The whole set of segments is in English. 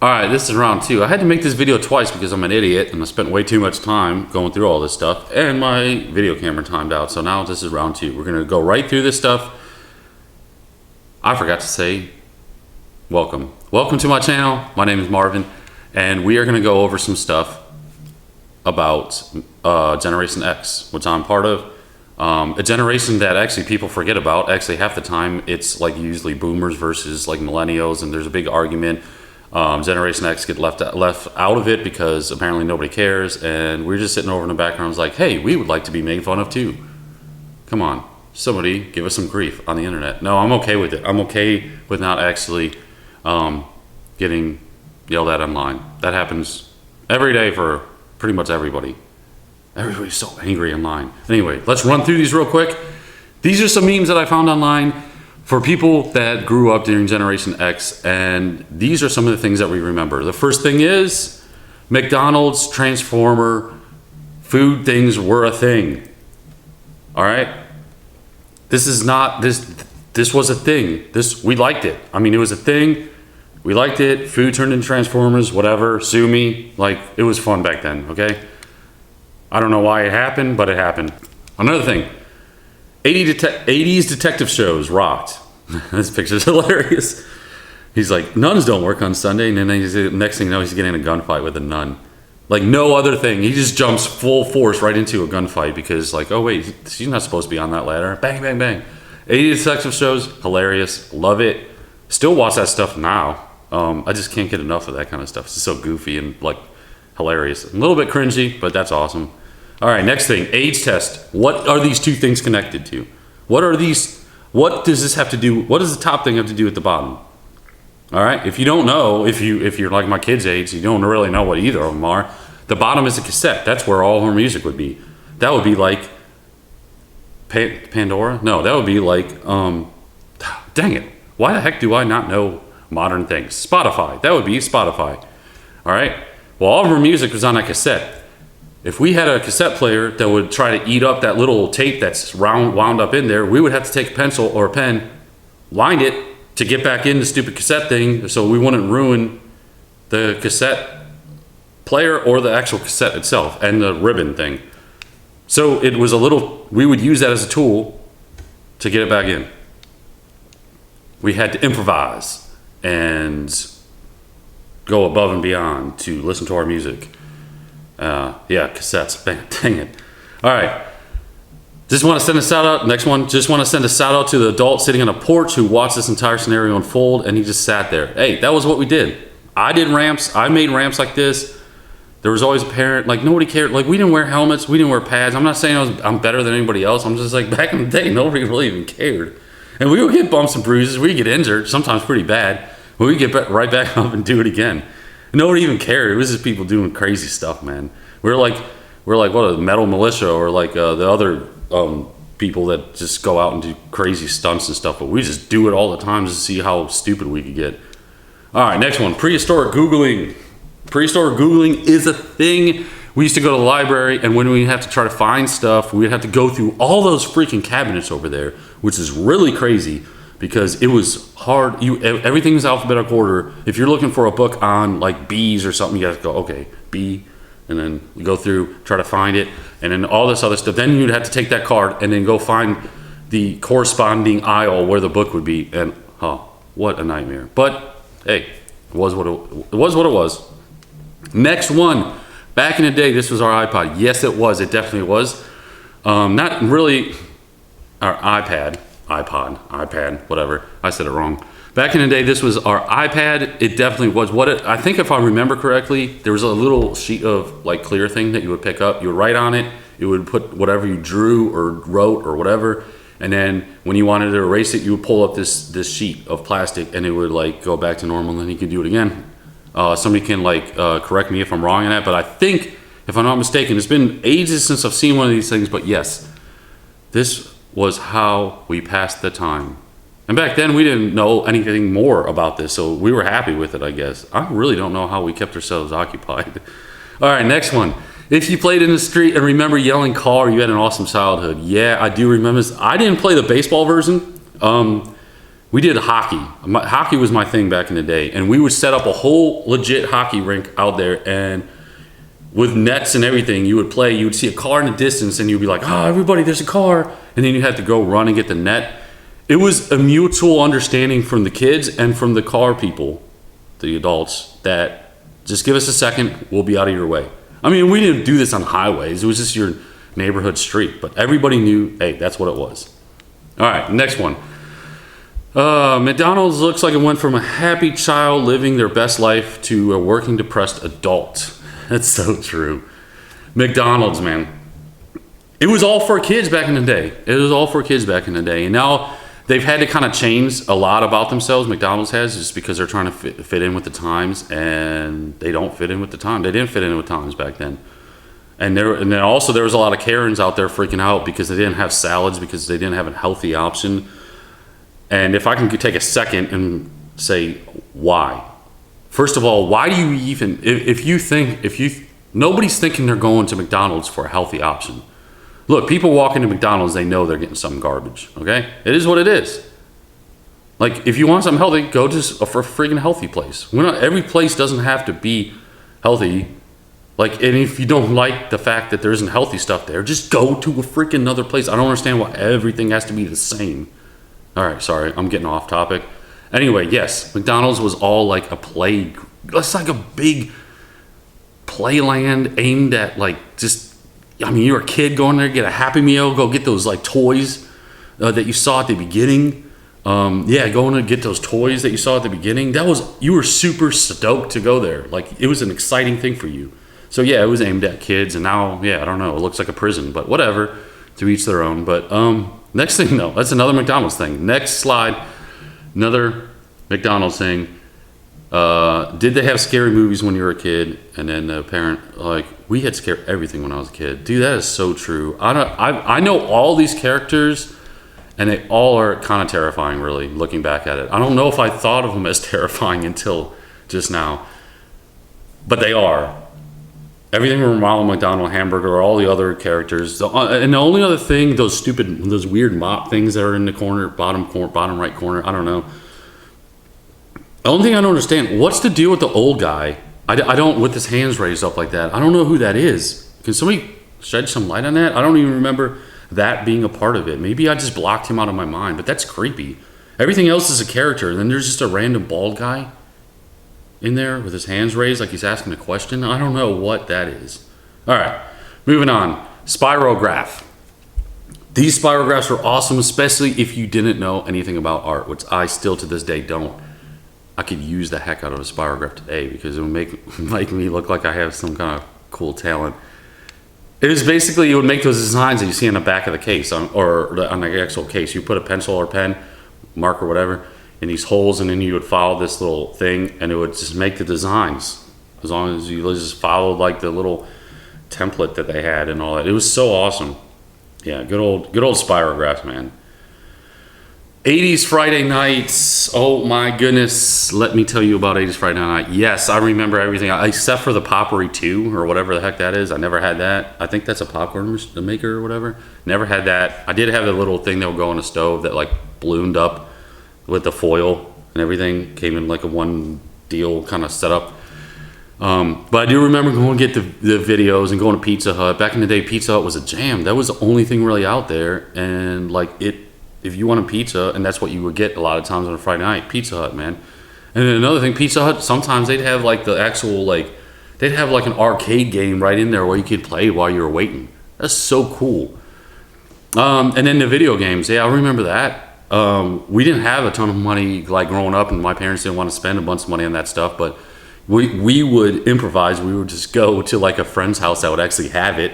Alright, this is round 2. I had to make this video twice because I'm an idiot and I spent way too much time going through all this stuff and my video camera timed out. So now this is round 2. We're going to go right through this stuff. I forgot to say welcome. Welcome to my channel. My name is Marvin and we are going to go over some stuff about Generation X, which I'm part of. A generation that actually people forget about. Actually, half the time it's like usually boomers versus like millennials, and there's a big argument. Generation X get left out of it because apparently nobody cares, and we're just sitting over in the background like, hey, we would like to be made fun of too. Come on, somebody give us some grief on the internet. No, I'm okay with it. I'm okay with not actually getting yelled at online. That happens every day for pretty much everybody. Everybody's so angry online. Anyway, let's run through these real quick. These are some memes that I found online for people that grew up during Generation X, and these are some of the things that we remember. The first thing is McDonald's Transformer food things were a thing. All right? This is not, this was a thing. We liked it. I mean, it was a thing. We liked it. Food turned into Transformers, whatever. Sue me. Like, it was fun back then, okay? I don't know why it happened, but it happened. Another thing. 80s detective shows rocked. This picture's hilarious. He's like, nuns don't work on Sunday, and then next thing you know, he's getting in a gunfight with a nun. Like no other thing. He just jumps full force right into a gunfight because like, oh wait, she's not supposed to be on that ladder. Bang, bang, bang. 80s detective shows, hilarious. Love it. Still watch that stuff now. I just can't get enough of that kind of stuff. It's just so goofy and like hilarious. A little bit cringy, but that's awesome. All right, next thing, age test. What are these two things connected to? What are these, what does this have to do, what does the top thing have to do with the bottom? All right, if you don't know, if you're like my kid's age, you don't really know what either of them are. The bottom is a cassette. That's where all her music would be. That would be like Pandora? No, that would be like, dang it. Why the heck do I not know modern things? Spotify, that would be Spotify. All right, well, all of her music was on a cassette. If we had a cassette player that would try to eat up that little tape that's wound up in there, we would have to take a pencil or a pen, wind it to get back in the stupid cassette thing so we wouldn't ruin the cassette player or the actual cassette itself and the ribbon thing. So it was a little, we would use that as a tool to get it back in. We had to improvise and go above and beyond to listen to our music. Yeah, cassettes. Dang it. All right. Just want to send a shout out. Next one. Just want to send a shout out to the adult sitting on a porch who watched this entire scenario unfold, and he just sat there. Hey, that was what we did. I did ramps. I made ramps like this. There was always a parent. Like nobody cared. Like we didn't wear helmets. We didn't wear pads. I'm not saying I'm better than anybody else. I'm just like back in the day, nobody really even cared. And we would get bumps and bruises. We'd get injured, sometimes pretty bad. But we'd get right back up and do it again. Nobody even cared. It was just people doing crazy stuff, man. We're like what, a metal militia or like the other people that just go out and do crazy stunts and stuff. But we just do it all the time just to see how stupid we could get. All right, next one. Prehistoric Googling. Prehistoric Googling is a thing. We used to go to the library, and when we have to try to find stuff, we'd have to go through all those freaking cabinets over there, which is really crazy. Because it was hard. Everything was alphabetical order. If you're looking for a book on like bees or something, you have to go, okay, bee, and then you go through, try to find it, and then all this other stuff. Then you'd have to take that card and then go find the corresponding aisle where the book would be. And oh, what a nightmare. But hey, it was what it was. Next one. Back in the day, this was our iPod. Yes, it was. It definitely was. Not really our iPod, whatever. I said it wrong. Back in the day, this was our iPad. It definitely was I think if I remember correctly, there was a little sheet of like clear thing that you would pick up. You would write on it. It would put whatever you drew or wrote or whatever. And then when you wanted to erase it, you would pull up this sheet of plastic and it would like go back to normal and then you could do it again. Somebody can like correct me if I'm wrong in that, but I think, if I'm not mistaken, it's been ages since I've seen one of these things, but yes, this was how we passed the time. And back then we didn't know anything more about this, so we were happy with it, I guess. I really don't know how we kept ourselves occupied. All right, next one. If you played in the street and remember yelling car, you had an awesome childhood. Yeah, I do remember this. I didn't play the baseball version. We did hockey. Hockey was my thing back in the day, and we would set up a whole legit hockey rink out there, and with nets and everything, you would play. You would see a car in the distance, and you'd be like, "Oh, everybody, there's a car!" And then you had to go run and get the net. It was a mutual understanding from the kids and from the car people, the adults, that just give us a second, we'll be out of your way. I mean, we didn't do this on highways. It was just your neighborhood street, but everybody knew, hey, that's what it was. All right, next one. McDonald's looks like it went from a happy child living their best life to a working depressed adult. That's so true. McDonald's, man. It was all for kids back in the day. And now they've had to kind of change a lot about themselves. McDonald's has, just because they're trying to fit in with the times, and they don't fit in with the time. They didn't fit in with times back then. And then also there was a lot of Karens out there freaking out because they didn't have salads, because they didn't have a healthy option. And if I can take a second and say why. First of all, why do you even, nobody's thinking they're going to McDonald's for a healthy option. Look, people walk into McDonald's, they know they're getting some garbage, okay? It is what it is. Like, if you want something healthy, go to a freaking healthy place. Every place doesn't have to be healthy. Like, and if you don't like the fact that there isn't healthy stuff there, just go to a freaking another place. I don't understand why everything has to be the same. All right, sorry, I'm getting off topic. Anyway, yes, McDonald's was all like a play. It's like a big playland aimed at you're a kid going there, get a Happy Meal, go get those like toys that you saw at the beginning. Going to get those toys that you saw at the beginning. You were super stoked to go there. Like, it was an exciting thing for you. So yeah, it was aimed at kids, and now, I don't know, it looks like a prison, but whatever, to each their own. But next thing, though, that's another McDonald's thing. Next slide, another McDonald's thing. Did they have scary movies when you were a kid? And then the parent, like, we had scary everything when I was a kid. Dude, that is so true. I know all these characters, and they all are kind of terrifying, really, looking back at it. I don't know if I thought of them as terrifying until just now, but they are. Everything from Ronald McDonald, Hamburger, all the other characters. And the only other thing, those weird mop things that are in the corner, bottom right corner, I don't know. The only thing I don't understand, what's the deal with the old guy? I don't, with his hands raised up like that. I don't know who that is. Can somebody shed some light on that? I don't even remember that being a part of it. Maybe I just blocked him out of my mind, but that's creepy. Everything else is a character, and then there's just a random bald guy in there with his hands raised like he's asking a question. I don't know what that is. All right, moving on. Spirograph. These spirographs are awesome, especially if you didn't know anything about art, which I still to this day don't. I could use the heck out of a spirograph today because it would make me look like I have some kind of cool talent. It would make those designs that you see on the back of the case or on the actual case. You put a pencil or pen, marker, whatever, in these holes, and then you would follow this little thing, and it would just make the designs as long as you just followed like the little template that they had and all that. It was so awesome. Yeah, good old Spirographs, man. 80s Friday nights. Oh my goodness. Let me tell you about 80s Friday night. Yes, I remember everything except for the Poppery 2 or whatever the heck that is. I never had that. I think that's a popcorn maker or whatever. Never had that. I did have a little thing that would go on a stove that like ballooned up with the foil and everything. Came in like a one deal kind of setup. But I do remember going to get the videos and going to Pizza Hut. Back in the day, Pizza Hut was a jam. That was the only thing really out there. And like if you wanted pizza, and that's what you would get a lot of times on a Friday night, Pizza Hut, man. And then another thing, Pizza Hut, sometimes they'd have like the actual, like, they'd have like an arcade game right in there where you could play while you were waiting. That's so cool. And then the video games, yeah, I remember that. We didn't have a ton of money like growing up, and my parents didn't want to spend a bunch of money on that stuff, but we would improvise. We would just go to like a friend's house that would actually have it,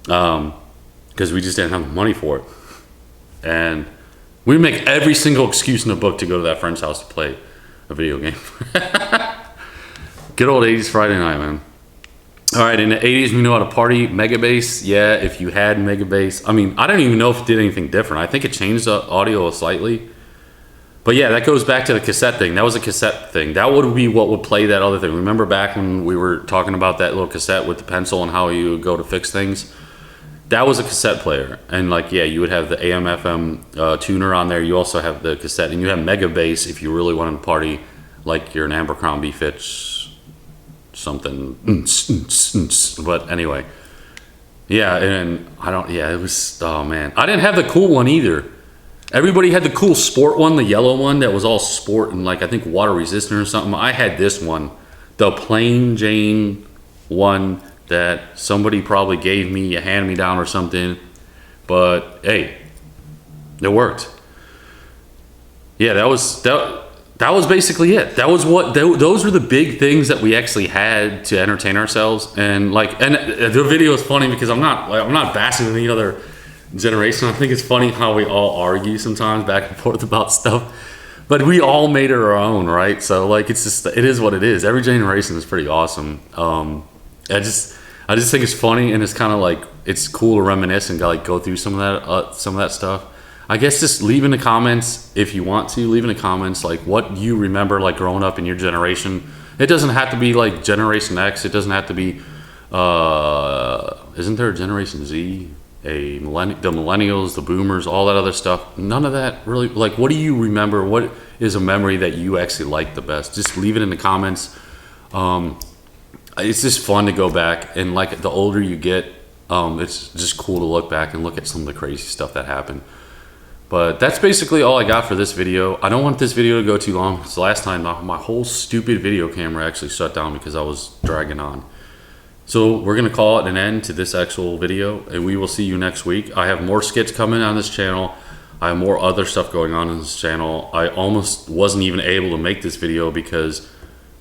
because we just didn't have the money for it. And we'd make every single excuse in the book to go to that friend's house to play a video game. Good old 80s Friday night, man. All right, in the 80s, we know how to party. Megabase, yeah, if you had Megabase. I mean, I don't even know if it did anything different. I think it changed the audio slightly. But yeah, that goes back to the cassette thing. That was a cassette thing. That would be what would play that other thing. Remember back when we were talking about that little cassette with the pencil and how you would go to fix things? that was a cassette player, and like yeah, you would have the AM FM tuner on there. You also have the cassette, and you have Mega Bass if you really wanted to party like you're an Abercrombie Fitch something. But anyway, yeah, and I don't. Yeah, it was. Oh man, I didn't have the cool one either. Everybody had the cool sport one, the yellow one that was all sport and like I think water resistant or something. I had this one, the plain Jane one that somebody probably gave me a hand-me-down or something, but hey, it worked. Yeah, that was basically it. That was what those were the big things that we actually had to entertain ourselves. And like, and the video is funny because I'm not bashing any other generation. I think it's funny how we all argue sometimes back and forth about stuff, but we all made it our own, right? So like, it is what it is. Every generation is pretty awesome. I just think it's funny, and it's kind of like it's cool to reminisce and like go through some of that stuff. I guess just leave in the comments if you want to. Leave in the comments like what you remember like growing up in your generation. It doesn't have to be like Generation X. It doesn't have to be. Isn't there a Generation Z? The millennials, the boomers, all that other stuff. None of that really. Like, what do you remember? What is a memory that you actually like the best? Just leave it in the comments. It's just fun to go back, and like the older you get, it's just cool to look back and look at some of the crazy stuff that happened. But that's basically all I got for this video. I don't want this video to go too long. It's the last time my whole stupid video camera actually shut down because I was dragging on. So we're gonna call it an end to this actual video, and we will see you next week. I have more skits coming on this channel. I have more other stuff going on this channel. I almost wasn't even able to make this video because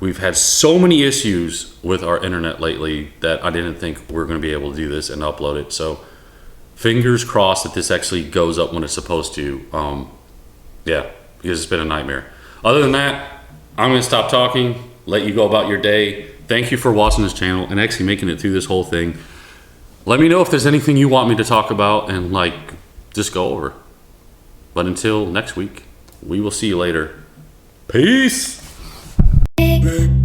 we've had so many issues with our internet lately that I didn't think we were going to be able to do this and upload it. So fingers crossed that this actually goes up when it's supposed to. Yeah, because it's been a nightmare. Other than that, I'm going to stop talking, let you go about your day. Thank you for watching this channel and actually making it through this whole thing. Let me know if there's anything you want me to talk about and like just go over. But until next week, we will see you later. Peace. Big